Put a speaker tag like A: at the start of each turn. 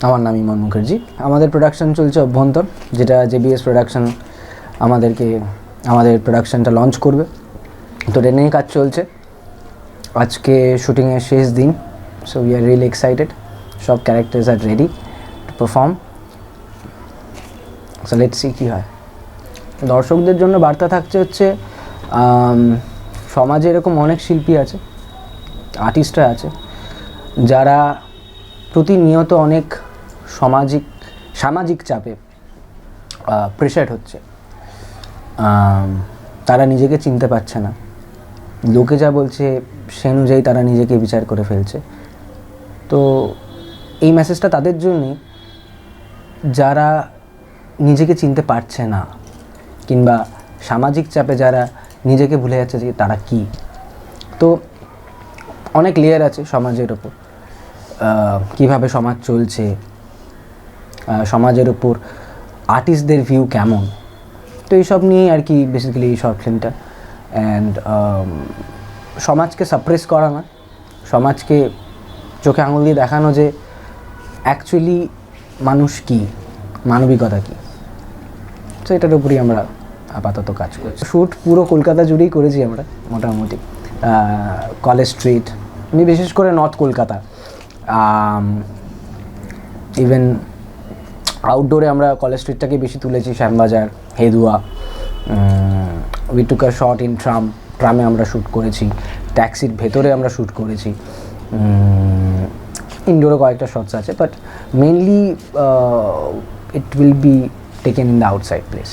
A: আমার নাম ইমন মুখার্জি। আমাদের প্রোডাকশন চলছে অভ্যন্তর, যেটা জেবিএস প্রোডাকশন আমাদের প্রোডাকশনটা লঞ্চ করবে। তো এটা নিয়ে কাজ চলছে। আজকে শুটিংয়ের শেষ দিন, so we are really excited. সব characters are ready to perform. So let's see কী হয়। দর্শকদের জন্য বার্তা থাকছে হচ্ছে, সমাজে এরকম অনেক শিল্পী আছে, আর্টিস্টরা আছে, যারা প্রতিনিয়ত অনেক সামাজিক চাপে প্রেশার হচ্ছে। তারা নিজেকে চিনতে পারছে না, লোকে যা বলছে সে অনুযায়ী তারা নিজেকে বিচার করে ফেলছে। তো এই মেসেজটা তাদের জন্যই, যারা নিজেকে চিনতে পারছে না, কিংবা সামাজিক চাপে যারা নিজেকে ভুলে যাচ্ছে যে তারা কী। তো অনেক লেয়ার আছে সমাজের ওপর, কীভাবে সমাজ চলছে, সমাজের ওপর আর্টিস্টদের ভিউ কেমন। তো এইসব নিয়েই আর কি বেসিক্যালি এই শর্ট ফিল্মটা। অ্যান্ড সমাজকে সাপ্রেস করা না, সমাজকে চোখে আঙুল দিয়ে দেখানো যে অ্যাকচুয়ালি মানুষ কী, মানবিকতা কী। তো এটার উপরই আমরা আপাতত কাজ করছি। শ্যুট পুরো কলকাতা জুড়েই করেছি আমরা মোটামুটি। কলেজ স্ট্রিট, আমি বিশেষ করে নর্থ কলকাতা, ইভেন আউটডোরে আমরা কলেজ স্ট্রিটটাকে বেশি তুলেছি, Shyambazar, Hedua. We took a shot in ট্রামে আমরা শ্যুট করেছি, ট্যাক্সির ভেতরে আমরা শ্যুট করেছি, ইনডোরে কয়েকটা শটস আছে, but mainly it will be taken in the outside place.